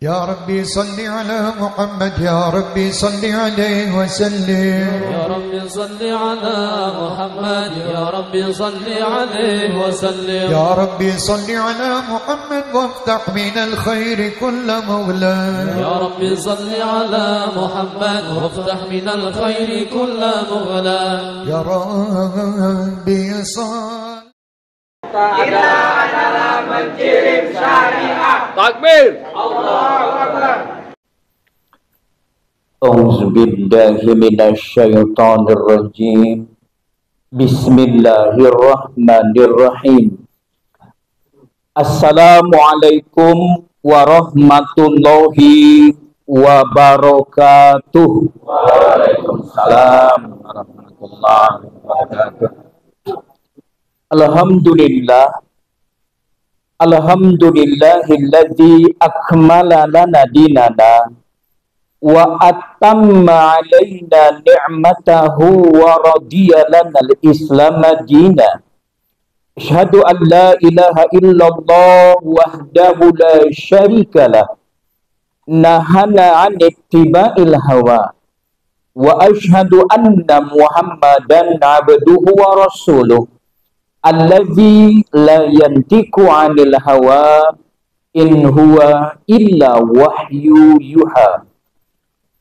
يا ربي صل على محمد يا ربي صل عليه وسلم يا ربي صل على محمد يا ربي صل عليه وسلم يا ربي صل على محمد وافتح من الخير كل مغلى يا ربي صل على محمد وافتح من الخير كل مغلى يا ربي صل Kita adalah menkirim syariah. Takbir. Allahu Akbar. A'udzu billahi minasyaitonir rajim. Bismillahirrahmanirrahim. Assalamualaikum warahmatullahi wabarakatuh. Waalaikumsalam warahmatullahi wabarakatuh. Alhamdulillahilladzi akmala lana dinana wa atamma alaina ni'matahu wa radiya lana al-islam dina. Asyhadu an la ilaha illallah wahdahu la syarika lah, nahana 'an ittiba'il hawa, wa asyhadu anna Muhammadan 'abduhu wa rasuluh allazi la yantiqu 'anil hawa in huwa illa wahyu yuha.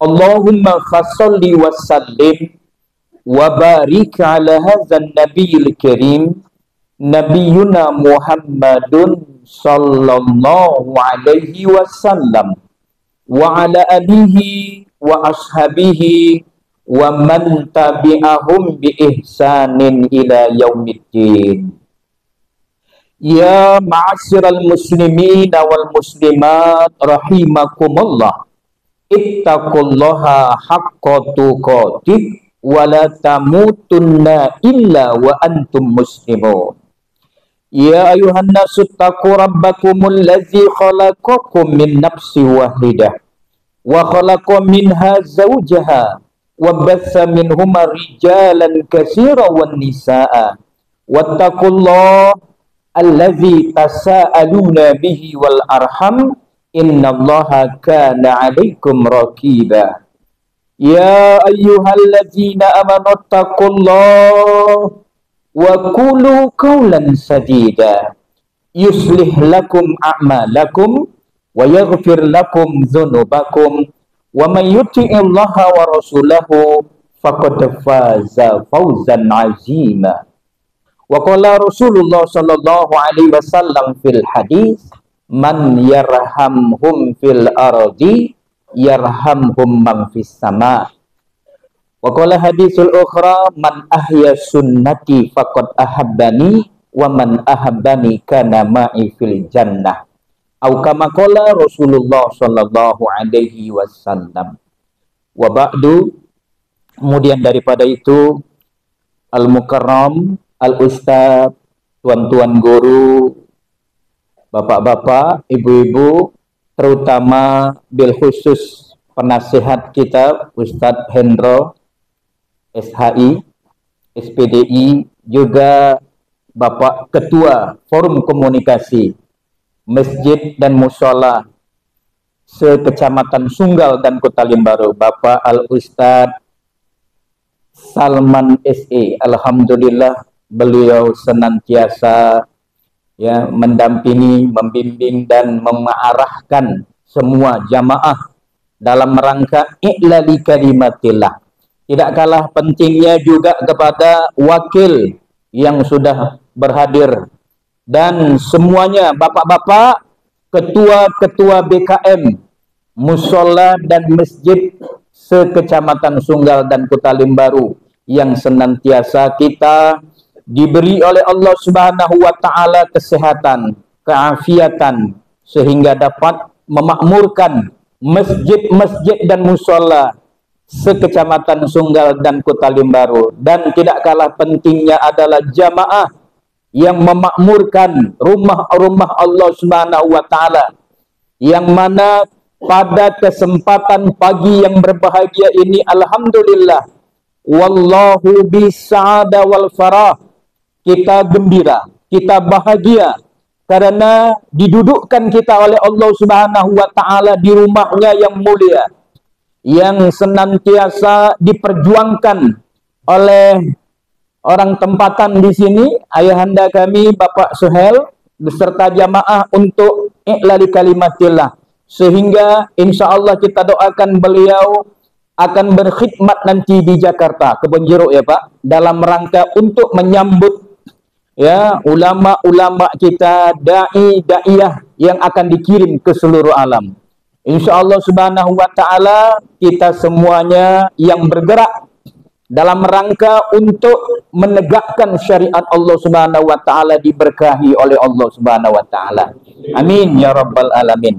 Allahumma khalli wa sallim wa barik ala hadzal nabiyil karim nabiyuna Muhammadun sallallahu alaihi wasallam wa ala alihi wa ashabihi wa man tabi'ahum bi ihsanin ila yaumiddin. Ya ma'asyiral muslimin wal muslimat rahimakumullah, ittaqullaha haqqa tuqatih wa la tamutunna illa wa antum muslimun. Ya ayuhan nasu taqu rabbakumul ladzi khalaqakum min nafsin wahidah wa khalaqa minha zawjaha wa batha minhuma rijalan katsiran wan nisaa wattaqullaha allazi tasaaluna bihi wal arham innallaha kana 'alaikum raqiba. Ya ayyuhalladzina amanu taqullaha wa qulu qawlan sadida yuslih lakum a'malakum wa yaghfir lakum dzunubakum wa may yuti'illaha wa rasulahu faqad faza fawzan 'azima. Wa qala Rasulullah sallallahu alaihi wasallam fil hadis, man yarhamhum fil ardi yarhamhum man fis sama. Wa qala hadisul ukhra, man ahya sunnati faqad ahabbani wa man ahabbani kana ma'i fil jannah. Au kama qala Rasulullah sallallahu alaihi wasallam. Wa ba'du, kemudian daripada itu, al-mukarram, al-ustaz, tuan-tuan guru, bapak-bapak, ibu-ibu, terutama bil khusus penasihat kita Ustadz Hendro SHI, SPDI, juga Bapak Ketua Forum Komunikasi Masjid dan Mushola se-Kecamatan Sunggal dan Kota Limbaru, Bapak Al-Ustadz Salman SE. Alhamdulillah, beliau senantiasa ya mendampingi, membimbing dan mengarahkan semua jamaah dalam rangka i'lali kalimatillah. Tidak kalah pentingnya juga kepada wakil yang sudah berhadir dan semuanya bapak-bapak, ketua-ketua BKM, musola dan masjid se-Kecamatan Sunggal dan Kota Limbaru yang senantiasa kita diberi oleh Allah Subhanahu wa taala kesehatan, keafiatan sehingga dapat memakmurkan masjid-masjid dan musola se-Kecamatan Sunggal dan Kota Limbaru. Dan tidak kalah pentingnya adalah jamaah yang memakmurkan rumah-rumah Allah Subhanahu wa taala, yang mana pada kesempatan pagi yang berbahagia ini alhamdulillah wallahu bisa'ada wal farah, kita gembira, kita bahagia karena didudukkan kita oleh Allah Subhanahu wa taala di rumahnya yang mulia, yang senantiasa diperjuangkan oleh orang tempatan di sini, ayahanda kami Bapak Suhail beserta jamaah untuk i'lali kalimatillah, sehingga insya Allah kita doakan beliau akan berkhidmat nanti di Jakarta, Kebon Jeruk ya Pak, dalam rangka untuk menyambut ya ulama-ulama kita, dai-daiyah yang akan dikirim ke seluruh alam. Insya Allah Subhanahu wa taala kita semuanya yang bergerak dalam rangka untuk menegakkan syariat Allah Subhanahu wa taala diberkahi oleh Allah Subhanahu wa taala. Amin ya rabbal alamin.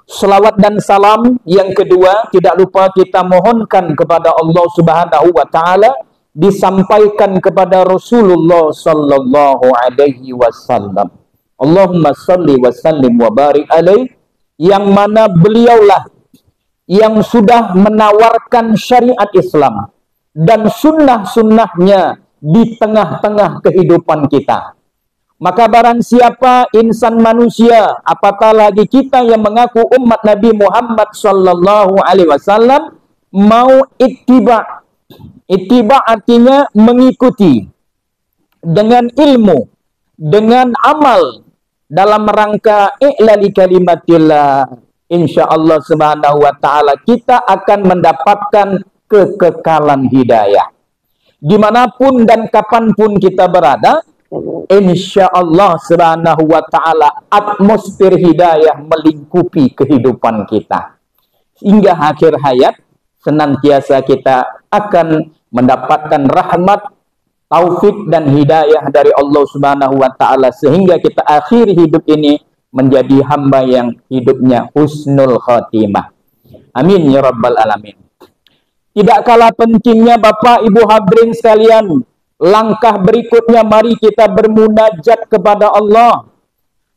Selawat dan salam yang kedua tidak lupa kita mohonkan kepada Allah Subhanahu wa taala, disampaikan kepada Rasulullah sallallahu alaihi wasallam. Allahumma salli wa sallim wa barik alaihi, yang mana beliaulah yang sudah menawarkan syariat Islam dan sunnah-sunnahnya di tengah-tengah kehidupan kita. Maka barang siapa insan manusia, apatah lagi kita yang mengaku umat Nabi Muhammad sallallahu alaihi wasallam, mau ittiba. Ittiba artinya mengikuti dengan ilmu, dengan amal dalam rangka i'lali kalimatillah. Insyaallah Subhanahu wa taala kita akan mendapatkan kekekalan hidayah. Dimanapun dan kapanpun kita berada, insyaallah Subhanahu wa ta'ala atmosfer hidayah melingkupi kehidupan kita. Hingga akhir hayat, senantiasa kita akan mendapatkan rahmat, taufik dan hidayah dari Allah Subhanahu wa ta'ala, sehingga kita akhir hidup ini menjadi hamba yang hidupnya husnul khatimah. Amin ya rabbal alamin. Tidak kalah pentingnya Bapak Ibu hadirin sekalian, langkah berikutnya mari kita bermunajat kepada Allah.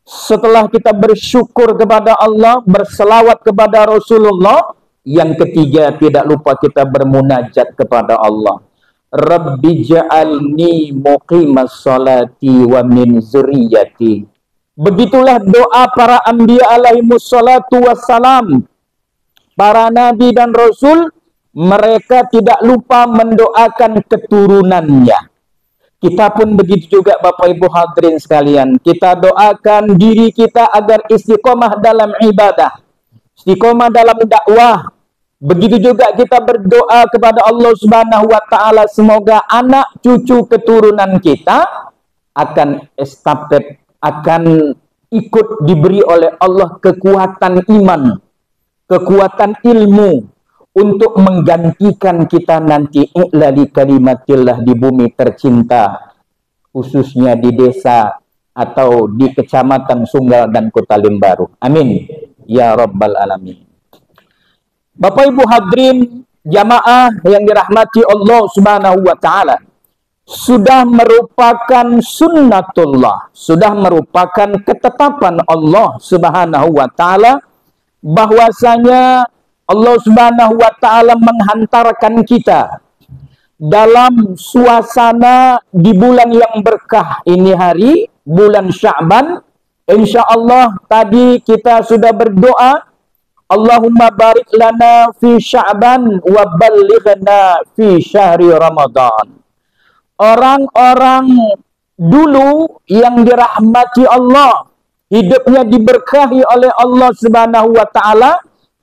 Setelah kita bersyukur kepada Allah, berselawat kepada Rasulullah, yang ketiga tidak lupa kita bermunajat kepada Allah. Rabbi ja'alni muqimas salati wa min zuriyati. Begitulah doa para anbiya alaihimus salatu wassalam. Para nabi dan rasul, mereka tidak lupa mendoakan keturunannya. Kita pun begitu juga Bapak Ibu hadirin sekalian. Kita doakan diri kita agar istiqomah dalam ibadah, istiqomah dalam dakwah. Begitu juga kita berdoa kepada Allah Subhanahu wa taala, semoga anak cucu keturunan kita akan estafet, akan ikut diberi oleh Allah kekuatan iman, kekuatan ilmu, untuk menggantikan kita nanti i'lali kalimatillah di bumi tercinta, khususnya di desa atau di kecamatan Sunggal dan Kota Limbaru. Amin ya rabbal alamin. Bapak Ibu hadirin jamaah yang dirahmati Allah Subhanahu wa taala, sudah merupakan sunnatullah, sudah merupakan ketetapan Allah Subhanahu wa taala bahwasanya Allah Subhanahu wa taala menghantarkan kita dalam suasana di bulan yang berkah ini, hari bulan Sya'ban. Insyaallah tadi kita sudah berdoa, Allahumma barik lana fi Sya'ban wa ballighna fi syahri Ramadan. Orang-orang dulu yang dirahmati Allah, hidupnya diberkahi oleh Allah Subhanahu wa taala,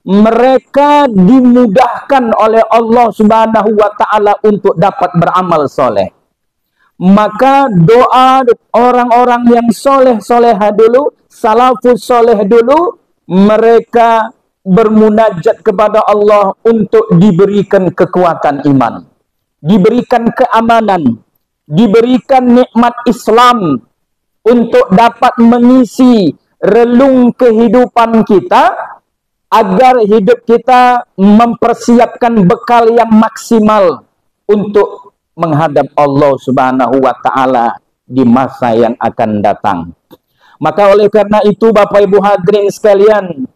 mereka dimudahkan oleh Allah Subhanahu wa taala untuk dapat beramal soleh. Maka doa orang-orang yang soleh-soleha dulu, salafus soleh dulu, mereka bermunajat kepada Allah untuk diberikan kekuatan iman, diberikan keamanan, diberikan nikmat Islam, untuk dapat mengisi relung kehidupan kita, agar hidup kita mempersiapkan bekal yang maksimal untuk menghadap Allah Subhanahu wa taala di masa yang akan datang. Maka oleh karena itu Bapak Ibu hadirin sekalian,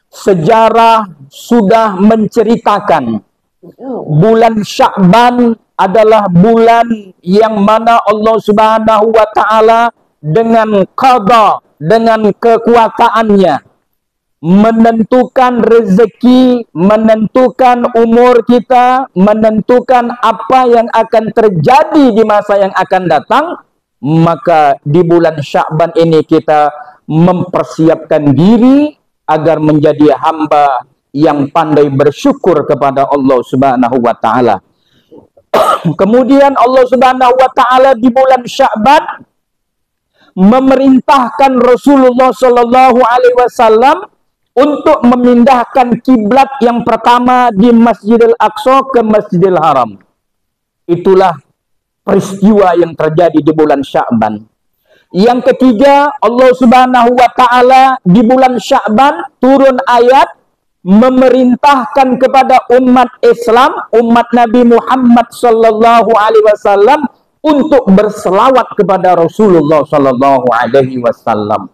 sejarah sudah menceritakan bulan Sya'ban adalah bulan yang mana Allah Subhanahu wa taala dengan qada, dengan kekuasaannya, menentukan rezeki, menentukan umur kita, menentukan apa yang akan terjadi di masa yang akan datang, maka di bulan Sya'ban ini kita mempersiapkan diri agar menjadi hamba yang pandai bersyukur kepada Allah Subhanahu wa taala. Kemudian Allah Subhanahu wa taala di bulan Sya'ban memerintahkan Rasulullah sallallahu alaihi wasallam untuk memindahkan kiblat yang pertama di Masjidil Aqsa ke Masjidil Haram. Itulah peristiwa yang terjadi di bulan Sya'ban. Yang ketiga, Allah Subhanahu wa taala di bulan Sya'ban turun ayat memerintahkan kepada umat Islam, umat Nabi Muhammad sallallahu alaihi wasallam untuk berselawat kepada Rasulullah sallallahu alaihi wasallam.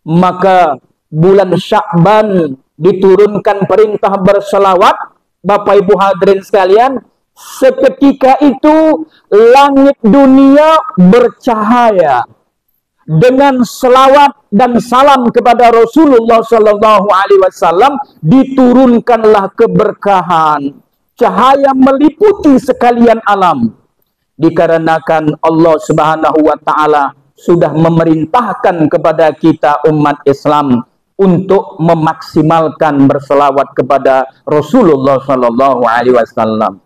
Maka bulan Sya'ban diturunkan perintah berselawat. Bapak Ibu hadirin sekalian, seketika itu langit dunia bercahaya dengan selawat dan salam kepada Rasulullah sallallahu alaihi wasallam. Diturunkanlah keberkahan, cahaya meliputi sekalian alam, dikarenakan Allah Subhanahu wa taala sudah memerintahkan kepada kita umat Islam untuk memaksimalkan berselawat kepada Rasulullah sallallahu alaihi wasallam.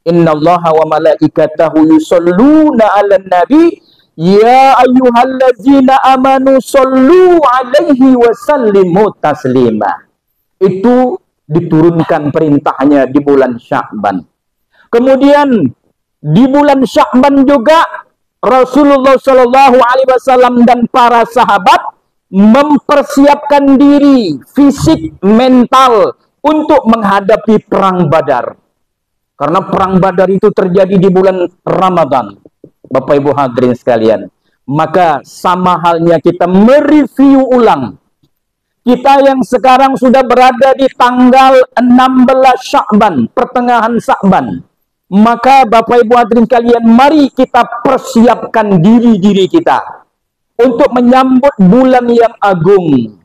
Innallaha wa malaikatahu yusholluna 'alan nabi ya ayyuhallazina amanu shollu 'alaihi wa sallimu taslima. Itu diturunkan perintahnya di bulan Sya'ban. Kemudian di bulan Sya'ban juga Rasulullah sallallahu alaihi wasallam dan para sahabat mempersiapkan diri fisik, mental untuk menghadapi perang Badar. Karena perang Badar itu terjadi di bulan Ramadan, Bapak Ibu hadirin sekalian. Maka sama halnya kita mereview ulang. Kita yang sekarang sudah berada di tanggal 16 Sya'ban, pertengahan Sya'ban. Maka Bapak Ibu hadirin sekalian, mari kita persiapkan diri-diri kita untuk menyambut bulan yang agung,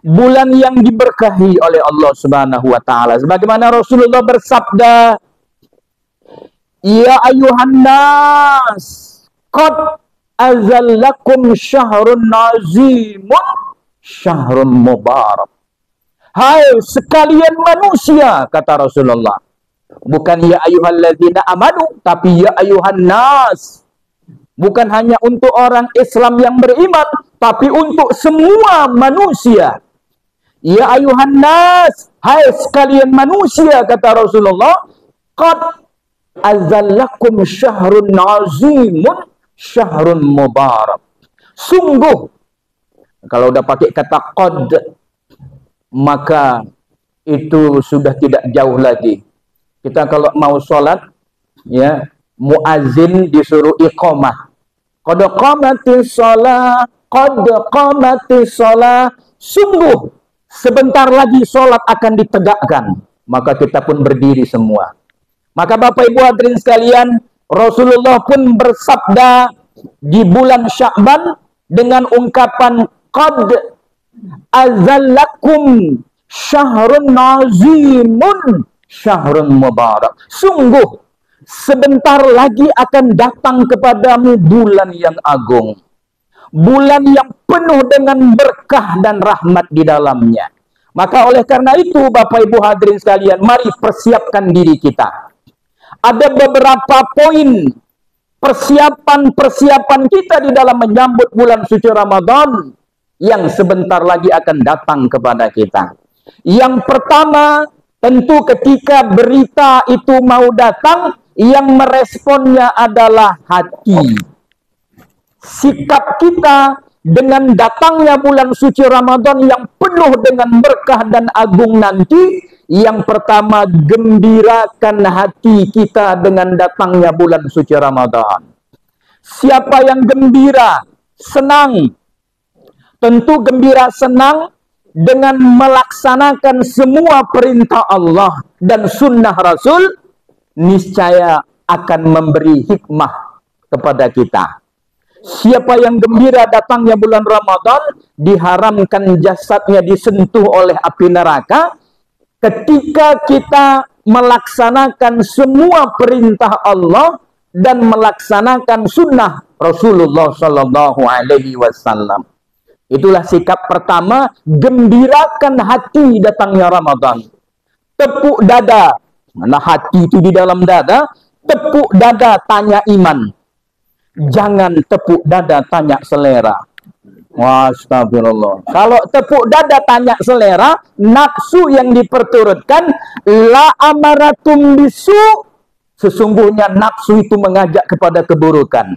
bulan yang diberkahi oleh Allah Subhanahu wa taala. Sebagaimana Rasulullah bersabda, "Ya ayuhan nas, qad azallakum syahrun azimun, syahrun mubarak." Hai sekalian manusia, kata Rasulullah. Bukan ya ayyuhalladzina amanu, tapi ya ayuhan nas. Bukan hanya untuk orang Islam yang beriman, tapi untuk semua manusia. Ya ayuhan nas, hai sekalian manusia, kata Rasulullah, qad azallakum syahrun azimun, syahrun mubarak. Sungguh, kalau udah pakai kata qad, maka itu sudah tidak jauh lagi. Kita kalau mau sholat, ya, muazin disuruh iqamah. Qad qamatis shalah, qad qamatis shalah. Sungguh sebentar lagi sholat akan ditegakkan. Maka kita pun berdiri semua. Maka Bapak Ibu hadirin sekalian, Rasulullah pun bersabda di bulan Sya'ban dengan ungkapan qad azallakum syahrun azimun, syahrun mubarak. Sungguh sebentar lagi akan datang kepadamu bulan yang agung, bulan yang penuh dengan berkah dan rahmat di dalamnya. Maka oleh karena itu Bapak Ibu hadirin sekalian, mari persiapkan diri kita. Ada beberapa poin persiapan kita di dalam menyambut bulan suci Ramadan yang sebentar lagi akan datang kepada kita. Yang pertama, tentu ketika berita itu mau datang, yang meresponnya adalah hati. Sikap kita dengan datangnya bulan suci Ramadan yang penuh dengan berkah dan agung nanti, yang pertama, gembirakan hati kita dengan datangnya bulan suci Ramadan. Siapa yang gembira, senang, tentu gembira senang dengan melaksanakan semua perintah Allah dan sunnah Rasul, niscaya akan memberi hikmah kepada kita. Siapa yang gembira datangnya bulan Ramadan, diharamkan jasadnya disentuh oleh api neraka. Ketika kita melaksanakan semua perintah Allah dan melaksanakan sunnah Rasulullah Sallallahu Alaihi Wasallam. Itulah sikap pertama, gembirakan hati datangnya Ramadan. Tepuk dada, mana hati itu di dalam dada, tepuk dada tanya iman. Jangan tepuk dada tanya selera. Astagfirullah. Kalau tepuk dada tanya selera, nafsu yang diperturutkan, la amaratum bisu, sesungguhnya nafsu itu mengajak kepada keburukan.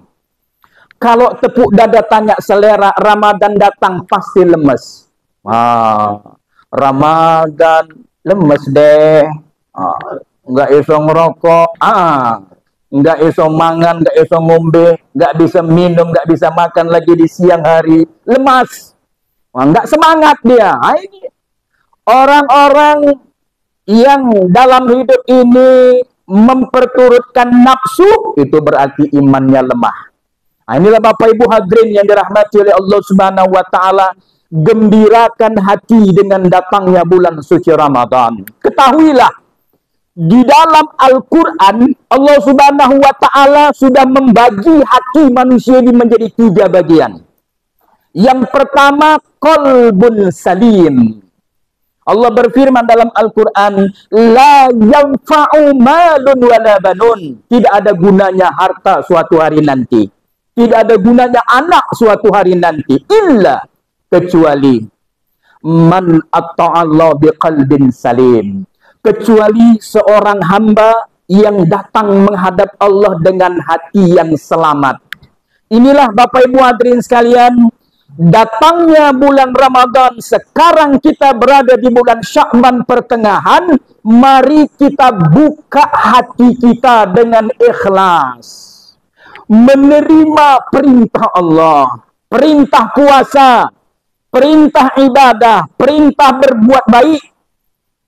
Kalau tepuk dada tanya selera, Ramadan datang pasti lemes. Ramadan lemes deh. Nggak iso ngerokok. Nggak iso mangan, nggak iso ngombe, nggak bisa minum, nggak bisa makan lagi di siang hari. Lemas. Nggak semangat dia. Ini orang-orang yang dalam hidup ini memperturutkan nafsu, itu berarti imannya lemah. Inilah Bapak Ibu hadirin yang dirahmati oleh Allah Subhanahu wa taala, gembirakan hati dengan datangnya bulan suci Ramadan. Ketahuilah, di dalam Al-Qur'an Allah Subhanahu wa taala sudah membagi hati manusia ini menjadi 3 bagian. Yang pertama, qalbun salim. Allah berfirman dalam Al-Qur'an, la yanfa'u malun wala banun. Tidak ada gunanya harta suatu hari nanti. Tidak ada gunanya anak suatu hari nanti, illa kecuali man atta'allah biqalbin salim, kecuali seorang hamba yang datang menghadap Allah dengan hati yang selamat. Inilah Bapak Ibu hadirin sekalian, datangnya bulan Ramadan. Sekarang kita berada di bulan Sya'ban pertengahan. Mari kita buka hati kita dengan ikhlas, menerima perintah Allah, perintah puasa, perintah ibadah, perintah berbuat baik.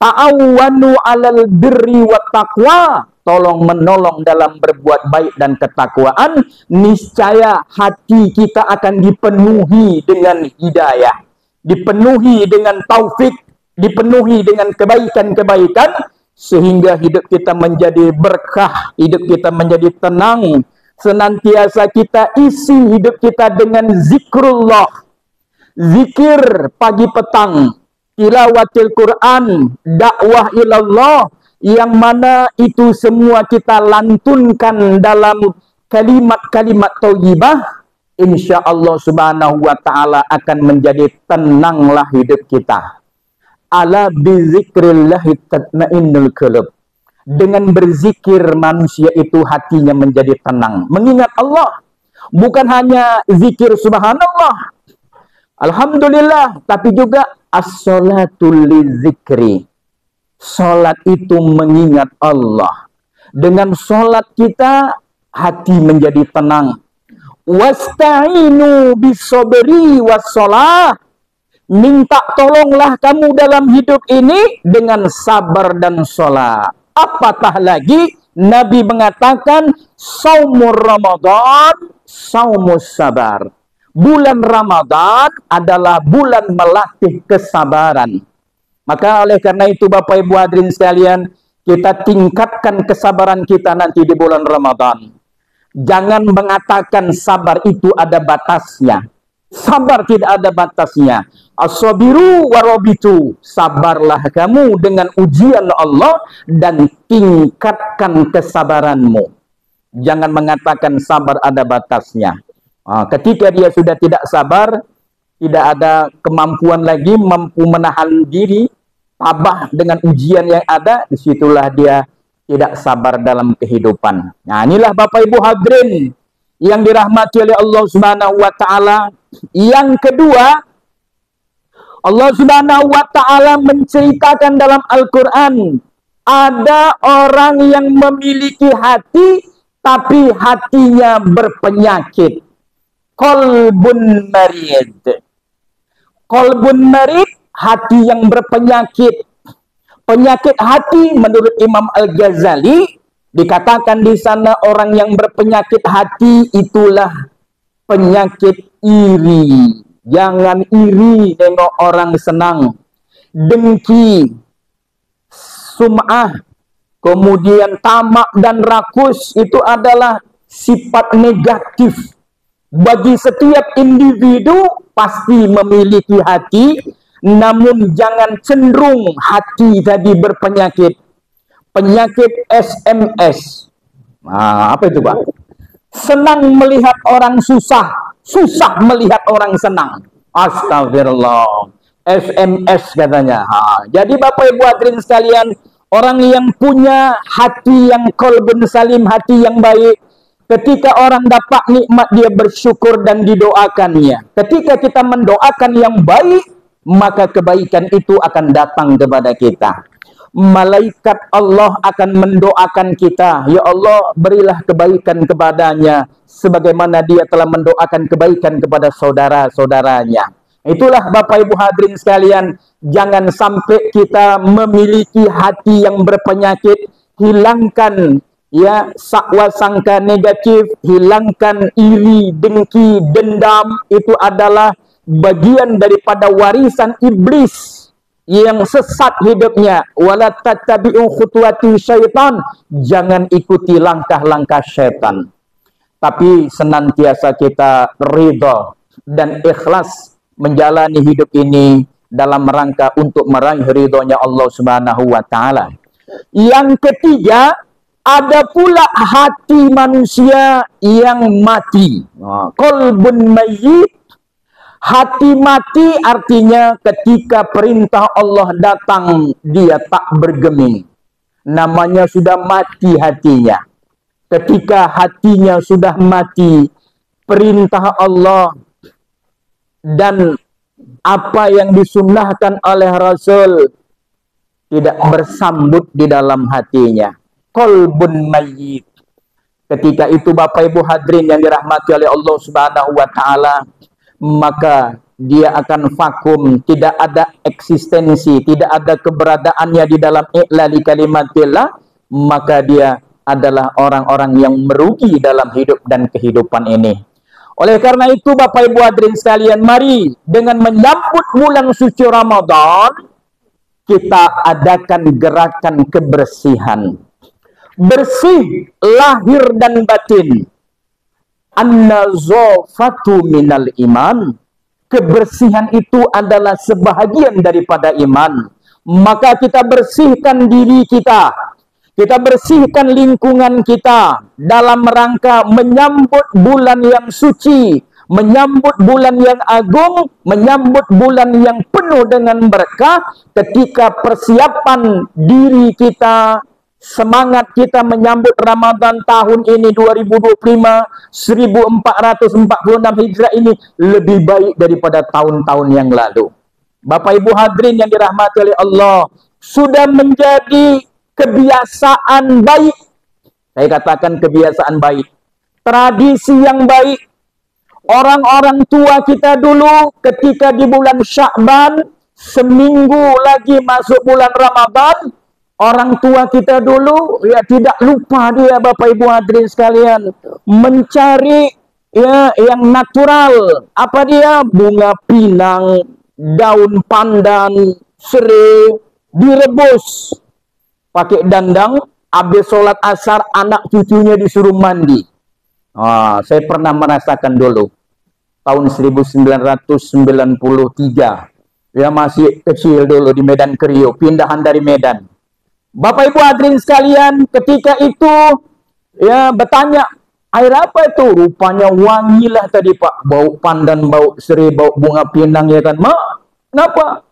Ta'awwanu 'alal birri wat taqwa, tolong menolong dalam berbuat baik dan ketakwaan. Niscaya hati kita akan dipenuhi dengan hidayah, dipenuhi dengan taufik, dipenuhi dengan kebaikan-kebaikan, sehingga hidup kita menjadi berkah, hidup kita menjadi tenang. Senantiasa kita isi hidup kita dengan zikrullah, zikir pagi petang, tilawatil Quran, dakwah ilallah, yang mana itu semua kita lantunkan dalam kalimat-kalimat thayyibah. Insya Allah Subhanahu wa taala akan menjadi tenanglah hidup kita. Ala bizikrillahi tatmainnul qulub. Dengan berzikir manusia itu hatinya menjadi tenang. Mengingat Allah. Bukan hanya zikir subhanallah, alhamdulillah, tapi juga as-salatul lizikri. Salat itu mengingat Allah. Dengan salat kita hati menjadi tenang. Wasta'inu bisobri wassalah. Minta tolonglah kamu dalam hidup ini dengan sabar dan salat. Apatah lagi Nabi mengatakan saumur Ramadan saumus sabar. Bulan Ramadan adalah bulan melatih kesabaran. Maka oleh karena itu Bapak Ibu hadirin sekalian, kita tingkatkan kesabaran kita nanti di bulan Ramadan. Jangan mengatakan sabar itu ada batasnya. Sabar tidak ada batasnya. As-sabiru warabitu. Sabarlah kamu dengan ujian Allah dan tingkatkan kesabaranmu. Jangan mengatakan sabar ada batasnya. Ketika dia sudah tidak sabar, tidak ada kemampuan lagi, mampu menahan diri, tabah dengan ujian yang ada, disitulah dia tidak sabar dalam kehidupan. Nah, inilah Bapak Ibu hadirin yang dirahmati oleh Allah Subhanahu wa taala. Yang kedua, Allah Subhanahu wa taala menceritakan dalam Al-Qur'an, ada orang yang memiliki hati tapi hatinya berpenyakit. Qalbun marid. Qalbun marid, hati yang berpenyakit. Penyakit hati menurut Imam Al-Ghazali dikatakan di sana orang yang berpenyakit hati itulah penyakit iri. Jangan iri nengok orang senang. Dengki, sum'ah, kemudian tamak dan rakus, itu adalah sifat negatif. Bagi setiap individu pasti memiliki hati, namun jangan cenderung hati tadi berpenyakit. Penyakit SMS. Nah, apa itu, Pak? Senang melihat orang susah, susah melihat orang senang. Astagfirullah. SMS katanya. Jadi Bapak Ibu hadirin sekalian, orang yang punya hati yang qalbun salim, hati yang baik, ketika orang dapat nikmat dia bersyukur dan didoakannya. Ketika kita mendoakan yang baik, maka kebaikan itu akan datang kepada kita. Malaikat Allah akan mendoakan kita. Ya Allah, berilah kebaikan kepadanya sebagaimana dia telah mendoakan kebaikan kepada saudara-saudaranya. Itulah Bapak Ibu hadirin sekalian, jangan sampai kita memiliki hati yang berpenyakit. Hilangkan ya sakwa sangka negatif, hilangkan iri, dengki, dendam. Itu adalah bagian daripada warisan iblis yang sesat hidupnya. Wala tattabi'u khutuwati syaitan, jangan ikuti langkah-langkah syaitan. Tapi senantiasa kita ridha dan ikhlas menjalani hidup ini dalam rangka untuk meraih ridhonya Allah Subhanahu wa taala. Yang ketiga, ada pula hati manusia yang mati. Qalbun mayyit. Hati mati artinya ketika perintah Allah datang, dia tak bergeming. Namanya sudah mati hatinya. Ketika hatinya sudah mati, perintah Allah dan apa yang disunnahkan oleh Rasul tidak bersambut di dalam hatinya. Qalbun mayyit. Ketika itu Bapak Ibu hadirin yang dirahmati oleh Allah Subhanahu wa taala, maka dia akan vakum, tidak ada eksistensi, tidak ada keberadaannya di dalam i'lali kalimatillah, maka dia adalah orang-orang yang merugi dalam hidup dan kehidupan ini. Oleh karena itu Bapak Ibu hadirin sekalian, mari dengan menyambut bulan suci Ramadan, kita adakan gerakan kebersihan. Bersih lahir dan batin. An-nazafatu minal iman. Kebersihan itu adalah sebahagian daripada iman. Maka kita bersihkan diri kita. Kita bersihkan lingkungan kita dalam rangka menyambut bulan yang suci, menyambut bulan yang agung, menyambut bulan yang penuh dengan berkah. Ketika persiapan diri kita, semangat kita menyambut Ramadan tahun ini 2025, 1446 Hijrah ini lebih baik daripada tahun-tahun yang lalu. Bapak Ibu hadirin yang dirahmati oleh Allah, sudah menjadi kebiasaan baik. Saya katakan kebiasaan baik. Tradisi yang baik. Orang-orang tua kita dulu ketika di bulan Sya'ban, seminggu lagi masuk bulan Ramadan, orang tua kita dulu ya tidak lupa dia Bapak Ibu hadirin sekalian mencari ya yang natural. Apa dia? Bunga pinang, daun pandan, serai, direbus pakai dandang, habis sholat asar anak cucunya disuruh mandi. Saya pernah merasakan dulu tahun 1993, ya masih kecil dulu di Medan Kriyo, pindahan dari Medan. Bapak Ibu hadirin sekalian, ketika itu ya bertanya, air apa itu? Rupanya wangilah tadi Pak, bau pandan, bau serai, bau bunga pinang ya kan. Mak, kenapa?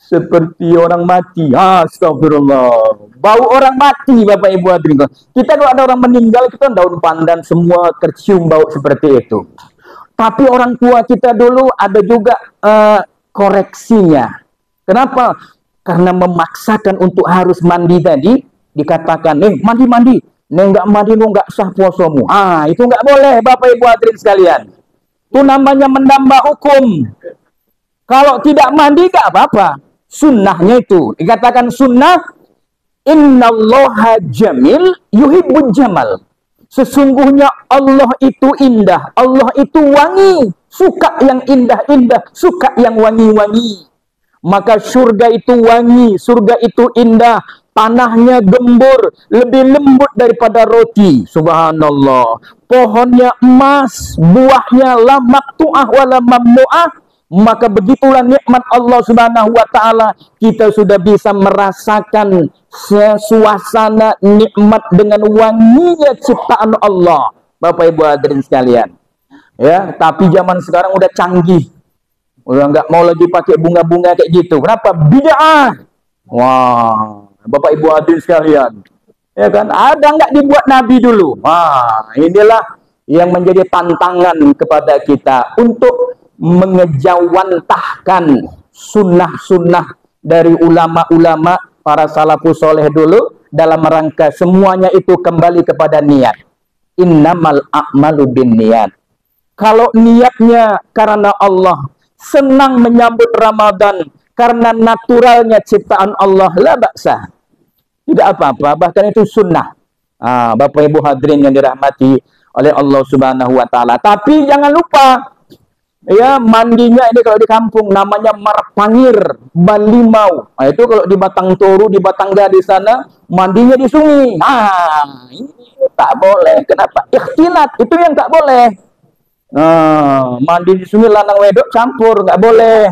Seperti orang mati. Astagfirullah. Bau orang mati Bapak Ibu hadirin. Kita kalau ada orang meninggal, kita daun pandan semua tercium bau seperti itu. Tapi orang tua kita dulu ada juga koreksinya. Kenapa? Karena memaksakan untuk harus mandi tadi, dikatakan, mandi. Nggak mandi lu nggak sah puasamu. Itu nggak boleh Bapak Ibu hadirin sekalian. Itu namanya menambah hukum. Kalau tidak mandi nggak apa-apa. Sunnahnya itu dikatakan sunnah, innallaha jamil yuhibbul jamal. Sesungguhnya Allah itu indah, Allah itu wangi, suka yang indah-indah, suka yang wangi-wangi. Maka surga itu wangi, surga itu indah, tanahnya gembur, lebih lembut daripada roti. Subhanallah. Pohonnya emas, buahnya la maqtu'ah wala mamnu'ah. Maka begitulah nikmat Allah Subhanahu wa taala, kita sudah bisa merasakan suasana nikmat dengan wanginya ciptaan Allah. Bapak Ibu hadirin sekalian. Ya, tapi zaman sekarang udah canggih. Udah nggak mau lagi pakai bunga-bunga kayak gitu. Kenapa? Bid'ah. Wah, Bapak Ibu hadirin sekalian. Ya kan? Ada nggak dibuat Nabi dulu? Wah, inilah yang menjadi tantangan kepada kita untuk mengejawantahkan sunnah-sunnah dari ulama-ulama para salafus soleh dulu dalam rangka semuanya itu kembali kepada niat. Innamal a'malu binniyat. Kalau niatnya karena Allah, senang menyambut Ramadan karena naturalnya ciptaan Allah, la ba'sa. Tidak apa-apa, bahkan itu sunnah. Bapak Ibu hadirin yang dirahmati oleh Allah Subhanahu wa taala. Tapi jangan lupa, ya, mandinya ini kalau di kampung namanya marpangir, balimau. Nah, itu kalau di Batang Toru, di Batanggari sana, mandinya di sungai. Ini tak boleh. Kenapa? Ikhtilat, itu yang tak boleh. Mandi di sungai lanang wedok campur, nggak boleh.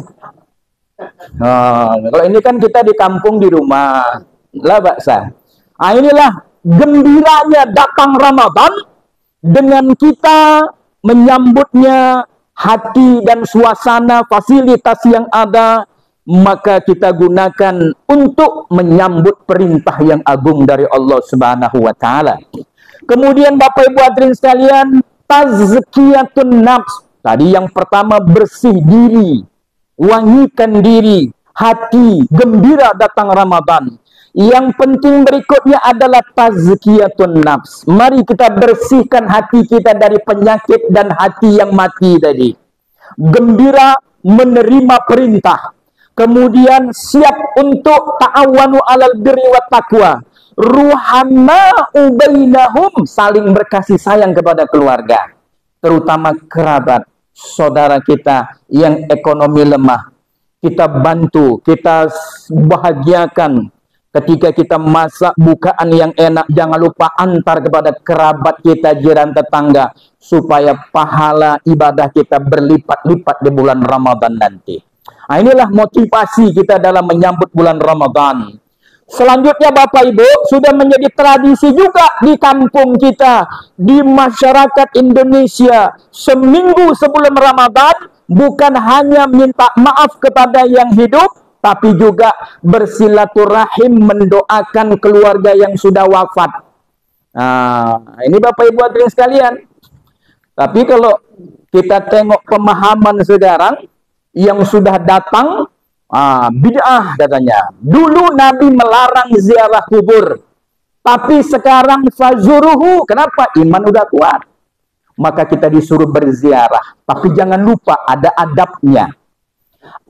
Kalau ini kan kita di kampung, di rumah, lah baksa. Inilah gembiranya datang Ramadan dengan kita menyambutnya. Hati dan suasana fasilitas yang ada, maka kita gunakan untuk menyambut perintah yang agung dari Allah Subhanahu wa taala. Kemudian Bapak Ibu hadirin sekalian, tazkiyatun nafs. Tadi yang pertama bersih diri, wangikan diri, hati, gembira datang Ramadan. Yang penting berikutnya adalah tazkiyatun nafs. Mari kita bersihkan hati kita dari penyakit dan hati yang mati tadi. Gembira menerima perintah. Kemudian siap untuk ta'awanu alal birri wat taqwa. Ruhama'u bainahum, saling berkasih sayang kepada keluarga, terutama kerabat, saudara kita yang ekonomi lemah. Kita bantu, kita bahagiakan. Ketika kita masak bukaan yang enak, jangan lupa antar kepada kerabat kita, jiran tetangga, supaya pahala ibadah kita berlipat-lipat di bulan Ramadan nanti. Inilah motivasi kita dalam menyambut bulan Ramadan. Selanjutnya Bapak Ibu, sudah menjadi tradisi juga di kampung kita, di masyarakat Indonesia, seminggu sebelum Ramadan, bukan hanya minta maaf kepada yang hidup, tapi juga bersilaturahim, mendoakan keluarga yang sudah wafat. Ini Bapak Ibu hadirin sekalian. Tapi kalau kita tengok pemahaman sekarang yang sudah datang, bid'ah katanya. Dulu Nabi melarang ziarah kubur, tapi sekarang fazuruhu. Kenapa? Iman udah kuat, maka kita disuruh berziarah. Tapi jangan lupa ada adabnya.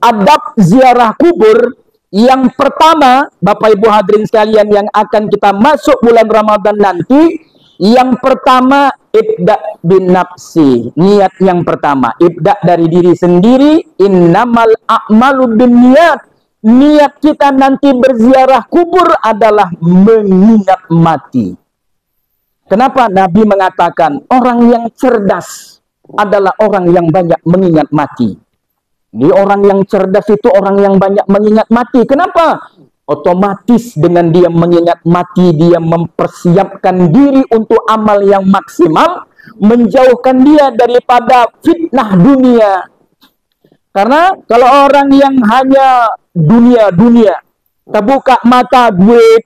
Adab ziarah kubur yang pertama, Bapak Ibu hadirin sekalian yang akan kita masuk bulan Ramadan nanti, yang pertama ibda bin nafsi. Niat yang pertama, ibda dari diri sendiri. Innamal a'malu bin niat. Niat kita nanti berziarah kubur adalah mengingat mati. Kenapa Nabi mengatakan orang yang cerdas adalah orang yang banyak mengingat mati? Ini orang yang cerdas itu orang yang banyak mengingat mati. Kenapa? Otomatis dengan dia mengingat mati, dia mempersiapkan diri untuk amal yang maksimal, menjauhkan dia daripada fitnah dunia. Karena kalau orang yang hanya dunia, terbuka mata, duit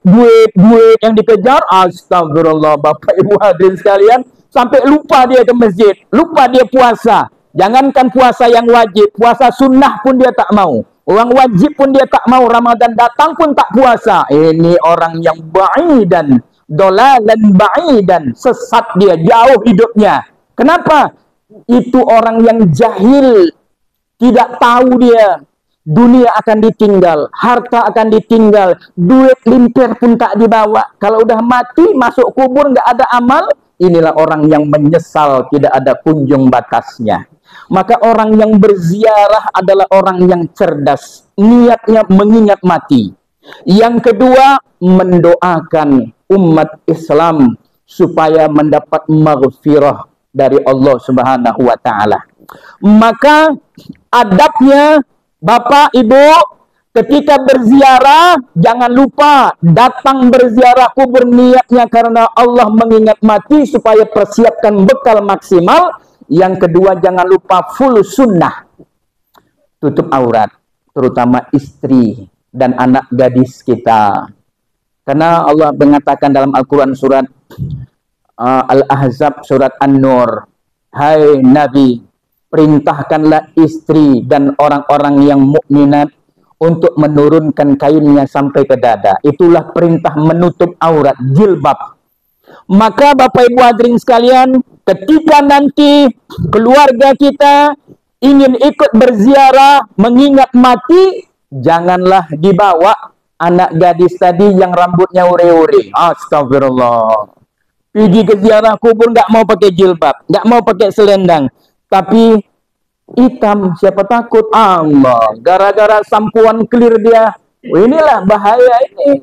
yang dikejar, astagfirullah Bapak Ibu hadirin sekalian, sampai lupa dia ke masjid, lupa dia puasa. Jangankan puasa yang wajib, puasa sunnah pun dia tak mau. Orang wajib pun dia tak mau, Ramadan datang pun tak puasa. Ini orang yang ba'idan, dolalan ba'idan, sesat dia, jauh hidupnya. Kenapa? Itu orang yang jahil, tidak tahu dia. Dunia akan ditinggal, harta akan ditinggal, duit limpir pun tak dibawa. Kalau udah mati, masuk kubur, nggak ada amal, inilah orang yang menyesal tidak ada kunjung batasnya. Maka orang yang berziarah adalah orang yang cerdas, niatnya mengingat mati. Yang kedua, mendoakan umat Islam supaya mendapat maghfirah dari Allah Subhanahu wa taala. Maka adabnya Bapak Ibu ketika berziarah, jangan lupa datang berziarah kubur niatnya karena Allah mengingat mati supaya persiapkan bekal maksimal. Yang kedua, jangan lupa full sunnah, tutup aurat, terutama istri dan anak gadis kita. Karena Allah mengatakan dalam Al-Quran surat Al-Ahzab, surat An-Nur, hai Nabi, perintahkanlah istri dan orang-orang yang mukminat untuk menurunkan kainnya sampai ke dada. Itulah perintah menutup aurat, jilbab. Maka Bapak Ibu hadirin sekalian, ketika nanti keluarga kita ingin ikut berziarah mengingat mati, janganlah dibawa anak gadis tadi yang rambutnya ure-ure. Astagfirullah. Pergi ke ziarah kubur nggak mau pakai jilbab, nggak mau pakai selendang, tapi hitam, siapa takut Allah. Gara-gara sampuan clear dia. Inilah bahaya ini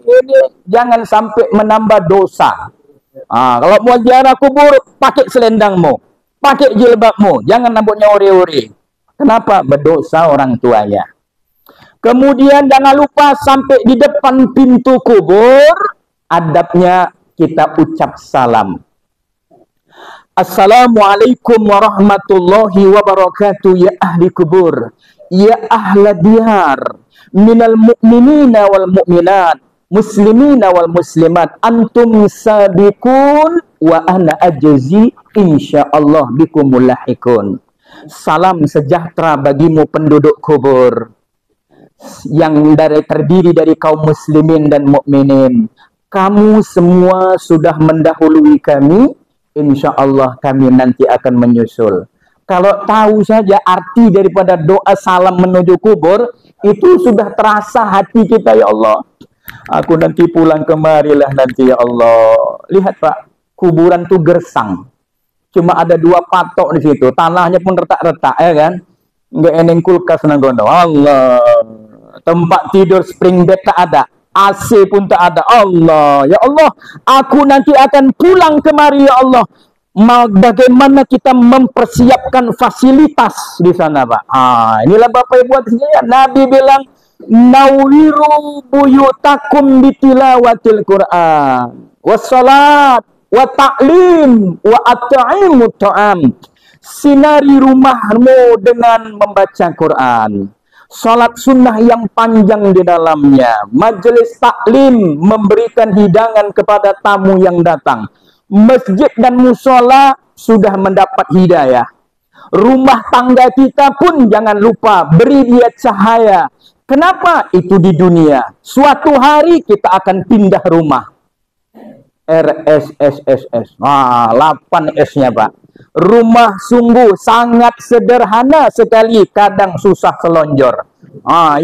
jangan sampai menambah dosa. Kalau mau ziarah kubur, pakai selendangmu, pakai jilbabmu, jangan rambutnya ore-ore. Kenapa? Berdosa orang tuanya. Kemudian jangan lupa sampai di depan pintu kubur, adabnya kita ucap salam. Assalamualaikum warahmatullahi wabarakatuh ya ahli kubur, ya ahla diyar, minal mu'minina wal mu'minat, muslimina wal muslimat, antum sabiqun wa ana ajzi insyaallah bikumul lahikun. Salam sejahtera bagimu penduduk kubur yang terdiri dari kaum muslimin dan mukminin. Kamu semua sudah mendahului kami, insyaallah kami nanti akan menyusul. Kalau tahu saja arti daripada doa salam menuju kubur, itu sudah terasa hati kita, ya Allah. Aku nanti pulang kemarilah nanti ya Allah. Lihat Pak, kuburan tuh gersang. Cuma ada 2 patok di situ. Tanahnya pun retak-retak, ya kan? Nggak eneng kulkas nanggono. Allah. Tempat tidur spring bed tak ada. AC pun tak ada. Allah. Ya Allah, aku nanti akan pulang kemari ya Allah. Bagaimana kita mempersiapkan fasilitas di sana, Pak? Inilah Bapak Ibu sekalian. Nabi bilang, nawiru buyutakum bitilawatil Quran wassalat wa ta'lim wa at'imut ta'am. Sinari rumahmu dengan membaca Quran, salat sunnah yang panjang di dalamnya, majelis taklim memberikan hidangan kepada tamu yang datang, masjid dan musola sudah mendapat hidayah. Rumah tangga kita pun jangan lupa beri dia cahaya. Kenapa? Itu di dunia. Suatu hari kita akan pindah rumah. RSSSS. 8 S-nya Pak. Rumah sungguh sangat sederhana sekali, kadang susah selonjor.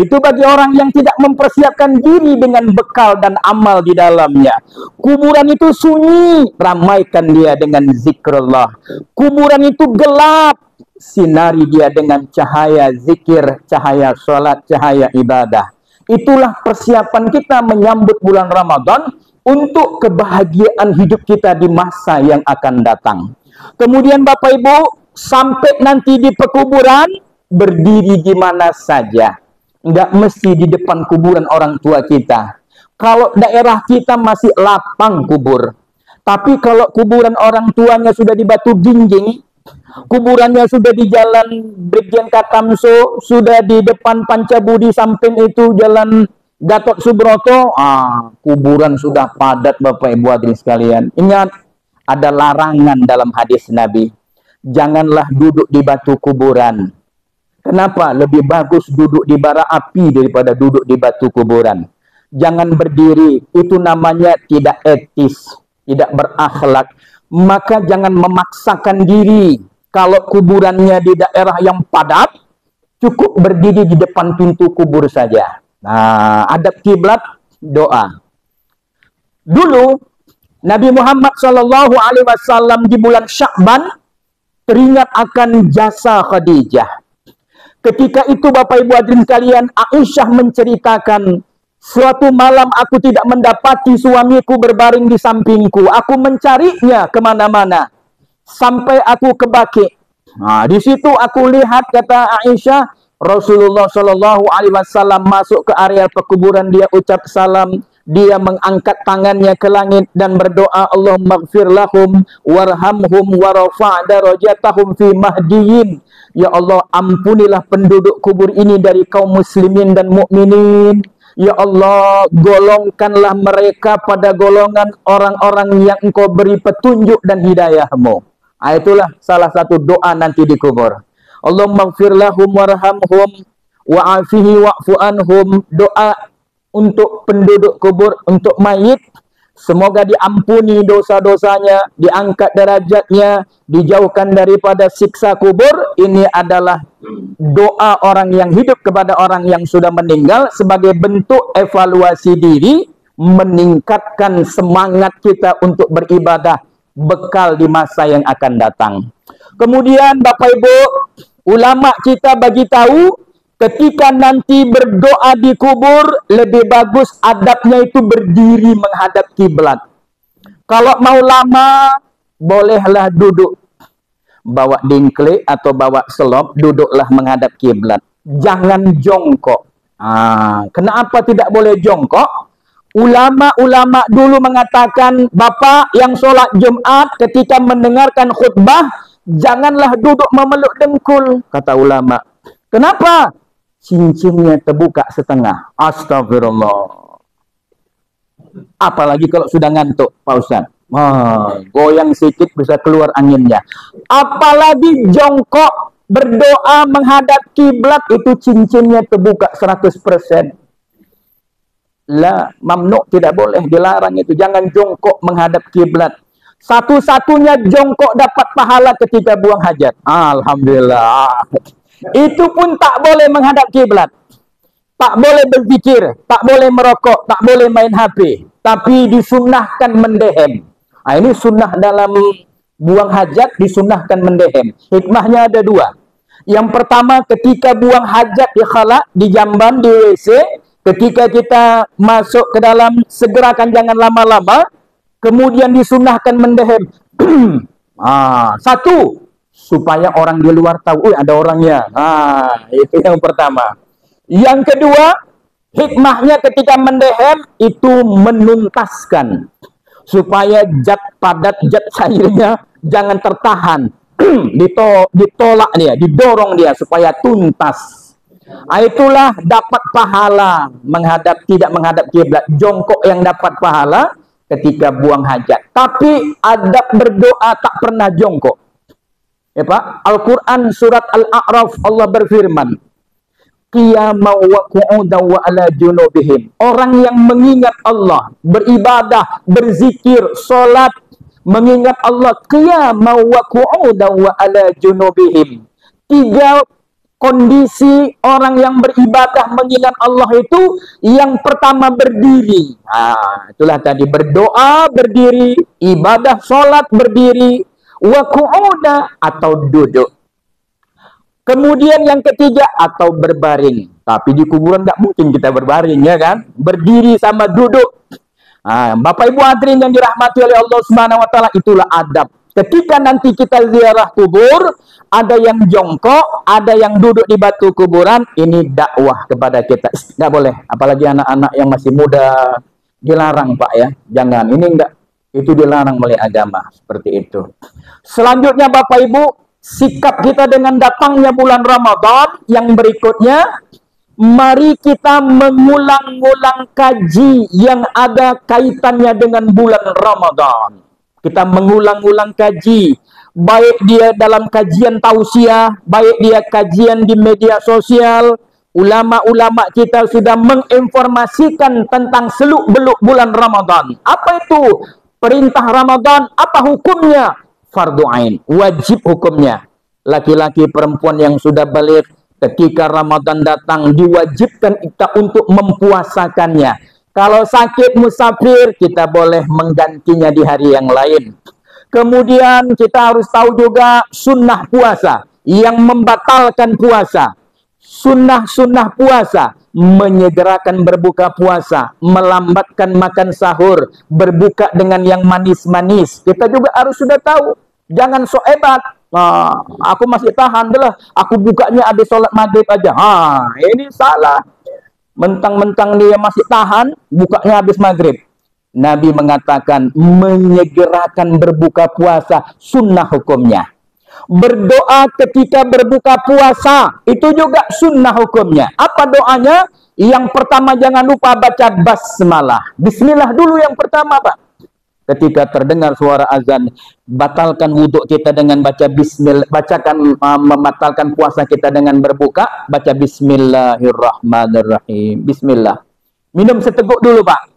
Itu bagi orang yang tidak mempersiapkan diri dengan bekal dan amal di dalamnya. Kuburan itu sunyi, ramaikan dia dengan zikrullah. Kuburan itu gelap, sinari dia dengan cahaya zikir, cahaya sholat, cahaya ibadah. Itulah persiapan kita menyambut bulan Ramadan untuk kebahagiaan hidup kita di masa yang akan datang. Kemudian Bapak Ibu, sampai nanti di pekuburan, berdiri di mana saja. Nggak mesti di depan kuburan orang tua kita. Kalau daerah kita masih lapang kubur. Tapi kalau kuburan orang tuanya sudah di Batu Ginjing, kuburannya sudah di Jalan Brigjen Katamso, sudah di depan Pancabudi, samping itu Jalan Gatot Subroto, kuburan sudah padat Bapak Ibu hadirin sekalian. Ingat, ada larangan dalam hadis Nabi. Janganlah duduk di batu kuburan. Kenapa? Lebih bagus duduk di bara api daripada duduk di batu kuburan. Jangan berdiri, itu namanya tidak etis, tidak berakhlak. Maka jangan memaksakan diri. Kalau kuburannya di daerah yang padat, cukup berdiri di depan pintu kubur saja. Adab kiblat, doa. Dulu Nabi Muhammad Shallallahu Alaihi Wasallam di bulan Sya'ban teringat akan jasa Khadijah. Ketika itu Bapak Ibu hadirin sekalian, Aisyah menceritakan, suatu malam aku tidak mendapati suamiku berbaring di sampingku. Aku mencarinya kemana-mana sampai aku ke Baqi. Nah, di situ aku lihat, kata Aisyah, Rasulullah Shallallahu Alaihi Wasallam masuk ke area pekuburan. Dia ucap salam, dia mengangkat tangannya ke langit dan berdoa, Allahumma gfir lahum warhamhum warafa' darajatahum fi mahdiyin. Ya Allah, ampunilah penduduk kubur ini dari kaum muslimin dan mukminin. Ya Allah, golongkanlah mereka pada golongan orang-orang yang Engkau beri petunjuk dan hidayah-Mu. Itulah salah satu doa nanti di kubur. Allahumma gfir lahum warhamhum wa'afihi wa'fu anhum. Doa untuk penduduk kubur, untuk mayit, semoga diampuni dosa-dosanya, diangkat derajatnya, dijauhkan daripada siksa kubur. Ini adalah doa orang yang hidup kepada orang yang sudah meninggal sebagai bentuk evaluasi diri, meningkatkan semangat kita untuk beribadah, bekal di masa yang akan datang. Kemudian Bapak Ibu, ulama kita bagi tahu, ketika nanti berdoa di kubur, lebih bagus adabnya itu berdiri menghadap kiblat. Kalau mau lama, bolehlah duduk. Bawa dingklik atau bawa selop, duduklah menghadap kiblat. Jangan jongkok. Kenapa tidak boleh jongkok? Ulama-ulama dulu mengatakan, Bapak yang sholat Jumat ketika mendengarkan khutbah, janganlah duduk memeluk dengkul, kata ulama. Kenapa? Cincinnya terbuka setengah. Astagfirullah. Apalagi kalau sudah ngantuk, Pak Ustaz. Goyang sedikit bisa keluar anginnya. Apalagi jongkok berdoa menghadap kiblat, itu cincinnya terbuka 100%. La, mamnu, tidak boleh, dilarang itu. Jangan jongkok menghadap kiblat. Satu-satunya jongkok dapat pahala ketika buang hajat. Alhamdulillah. Itu pun tak boleh menghadap kiblat. Tak boleh berzikir, tak boleh merokok, tak boleh main HP. Tapi disunnahkan mendehem. Ini sunnah dalam buang hajat, disunnahkan mendehem. Hikmahnya ada dua. Yang pertama, ketika buang hajat di khala, di jamban, di WC, ketika kita masuk ke dalam, segerakan, jangan lama-lama. Kemudian disunnahkan mendehem. Satu, supaya orang di luar tahu, ada orangnya. Itu yang pertama. Yang kedua, hikmahnya ketika mendehem itu menuntaskan, supaya zat padat, zat cairnya jangan tertahan. Ditolak dia, didorong dia supaya tuntas. Itulah dapat pahala tidak menghadap kiblat. Jongkok yang dapat pahala ketika buang hajat. Tapi adab berdoa tak pernah jongkok. Ya Pak, Al-Quran surat Al-A'raf Allah berfirman, qiyama wa qu'udan wa ala junubihim. Orang yang mengingat Allah, beribadah, berzikir, salat, mengingat Allah, qiyama wa qu'udan wa ala junubihim. 3 kondisi orang yang beribadah mengingat Allah itu. Yang pertama berdiri. Itulah tadi, berdoa berdiri, ibadah salat berdiri, wa qu'uda atau duduk. Kemudian yang ketiga, atau berbaring. Tapi di kuburan nggak mungkin kita berbaring, ya kan? Berdiri sama duduk. Bapak Ibu hadirin yang dirahmati oleh Allah Subhanahu wa taala, itulah adab. Ketika nanti kita ziarah kubur, ada yang jongkok, ada yang duduk di batu kuburan, ini dakwah kepada kita. Nggak boleh, apalagi anak-anak yang masih muda, dilarang Pak ya. Jangan, ini enggak. Itu dilarang oleh agama, seperti itu. Selanjutnya Bapak Ibu, sikap kita dengan datangnya bulan Ramadan yang berikutnya, mari kita mengulang-ulang kaji yang ada kaitannya dengan bulan Ramadan. Kita mengulang-ulang kaji, baik dia dalam kajian tausiah, baik dia kajian di media sosial. Ulama-ulama kita sudah menginformasikan tentang seluk-beluk bulan Ramadan. Apa itu perintah Ramadan? Apa hukumnya? Fardu ain, wajib hukumnya. Laki-laki perempuan yang sudah balik, ketika Ramadan datang diwajibkan kita untuk mempuasakannya. Kalau sakit musafir, kita boleh menggantinya di hari yang lain. Kemudian kita harus tahu juga sunnah puasa yang membatalkan puasa. Sunnah-sunnah puasa, menyegerakan berbuka puasa, melambatkan makan sahur, berbuka dengan yang manis-manis. Kita juga harus sudah tahu. Jangan sok hebat. Aku masih tahan deh, aku bukanya habis sholat maghrib aja. Ini salah. Mentang-mentang dia masih tahan, bukanya habis maghrib. Nabi mengatakan menyegerakan berbuka puasa, sunnah hukumnya. Berdoa ketika berbuka puasa, itu juga sunnah hukumnya. Apa doanya? Yang pertama jangan lupa baca basmalah. Bismillah dulu yang pertama, Pak. Ketika terdengar suara azan, batalkan wudhu kita dengan baca bismillah, membatalkan puasa kita dengan berbuka, baca bismillahirrahmanirrahim. Bismillah. Minum seteguk dulu, Pak.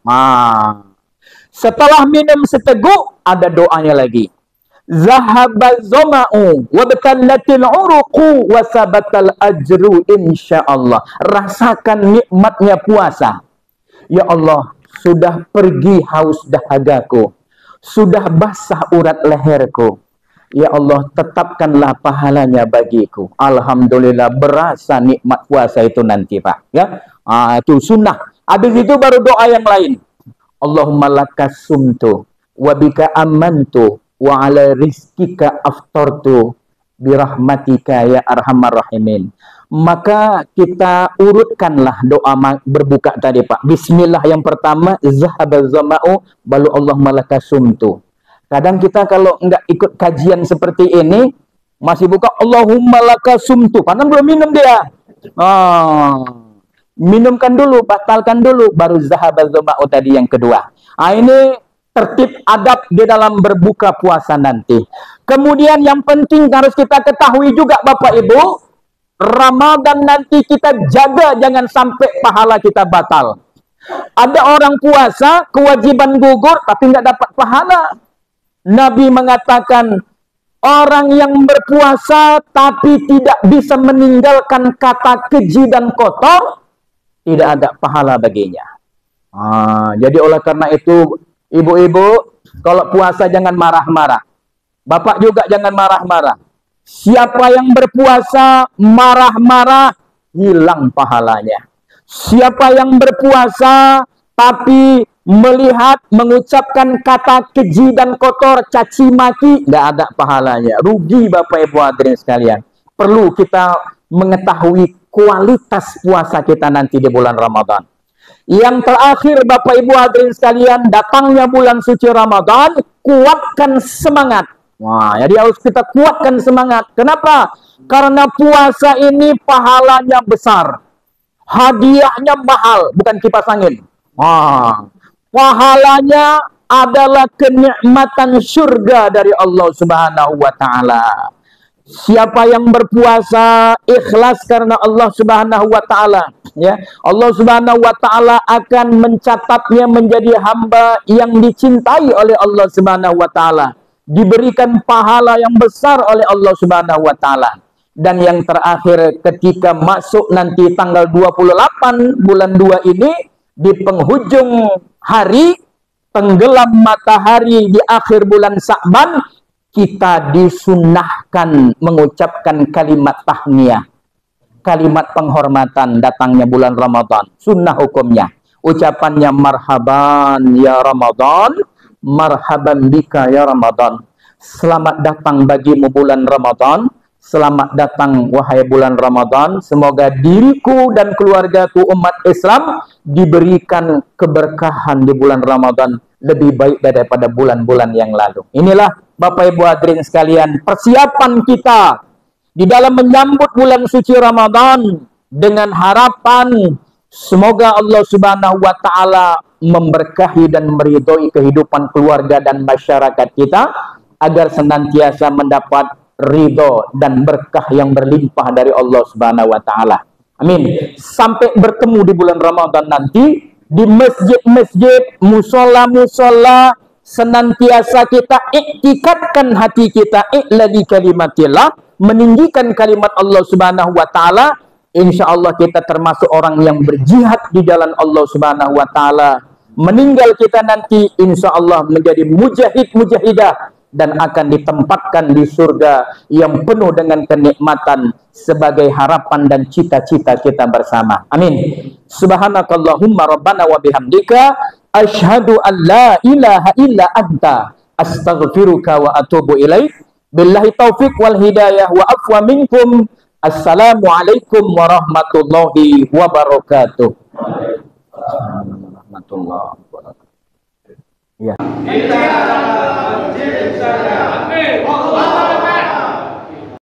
Setelah minum seteguk, ada doanya lagi. Zahabaz zama'u wa batallatil uruqu wa sabatal ajru insyaallah. Rasakan nikmatnya puasa. Ya Allah, sudah pergi haus dahagaku, sudah basah urat leherku. Ya Allah, tetapkanlah pahalanya bagiku. Alhamdulillah, berasa nikmat puasa itu nanti, Pak. Ya, itu sunnah. Habis itu baru doa yang lain. Allahumma lakas sumtu wa bika amantu wa ala rizkika aftartu birahmatika ya arhamar rahimin. Maka kita urutkanlah doa berbuka tadi, Pak. Bismillah yang pertama, zahabaz zama'u, balu Allahumma lakas sumtu. Kadang kita kalau enggak ikut kajian seperti ini, masih buka Allahumma lakas sumtu, karena belum minum dia. Minumkan dulu, batalkan dulu, baru zahabaz zama'u tadi yang kedua. Ini tertib adab di dalam berbuka puasa nanti. Kemudian yang penting harus kita ketahui juga, Bapak Ibu, Ramadan nanti kita jaga jangan sampai pahala kita batal. Ada orang puasa, kewajiban gugur, tapi nggak dapat pahala. Nabi mengatakan, orang yang berpuasa tapi tidak bisa meninggalkan kata keji dan kotor, tidak ada pahala baginya. Jadi oleh karena itu, ibu-ibu, kalau puasa jangan marah-marah. Bapak juga jangan marah-marah. Siapa yang berpuasa marah-marah, hilang pahalanya. Siapa yang berpuasa tapi melihat, mengucapkan kata keji dan kotor, caci maki, nggak ada pahalanya. Rugi Bapak Ibu hadirin sekalian. Perlu kita mengetahui kualitas puasa kita nanti di bulan Ramadan. Yang terakhir Bapak Ibu hadirin sekalian, datangnya bulan suci Ramadan, kuatkan semangat. Jadi harus kita kuatkan semangat. Kenapa? Karena puasa ini pahalanya besar. Hadiahnya mahal, bukan kipas angin. Pahalanya adalah kenikmatan surga dari Allah Subhanahu wa taala. Siapa yang berpuasa ikhlas karena Allah Subhanahu wa taala, ya, Allah Subhanahu wa taala akan mencatatnya menjadi hamba yang dicintai oleh Allah Subhanahu wa taala, diberikan pahala yang besar oleh Allah Subhanahu wa taala. Dan yang terakhir, ketika masuk nanti tanggal 28 bulan 2 ini, di penghujung hari, tenggelam matahari di akhir bulan Sa'ban, kita disunnahkan mengucapkan kalimat tahniah, kalimat penghormatan datangnya bulan Ramadan. Sunnah hukumnya, ucapannya marhaban ya Ramadan, marhaban bika ya Ramadan. Selamat datang bagimu bulan Ramadan, selamat datang wahai bulan Ramadan. Semoga diriku dan keluargaku umat Islam diberikan keberkahan di bulan Ramadan lebih baik daripada bulan-bulan yang lalu. Inilah Bapak Ibu hadirin sekalian, persiapan kita di dalam menyambut bulan suci Ramadan dengan harapan semoga Allah Subhanahu wa taala memberkahi dan meridhoi kehidupan keluarga dan masyarakat kita agar senantiasa mendapat ridho dan berkah yang berlimpah dari Allah Subhanahu wa taala. Amin. Sampai bertemu di bulan Ramadan nanti di masjid-masjid, musola-musola, senantiasa kita iktikadkan hati kita i'la li kalimatillah, meninggikan kalimat Allah Subhanahu wa taala, insya Allah kita termasuk orang yang berjihad di jalan Allah Subhanahu wa Ta'ala. Meninggal kita nanti insya Allah menjadi mujahid-mujahidah dan akan ditempatkan di surga yang penuh dengan kenikmatan sebagai harapan dan cita-cita kita bersama. Amin. Subhanakallahumma rabbana wa bihamdika asyhadu an la ilaha illa anta astaghfiruka wa atubu ilaik. Billahi taufik wal hidayah wa afwa minkum. Assalamualaikum warahmatullahi wabarakatuh. Warahmatullahi wabarakatuh. Ya.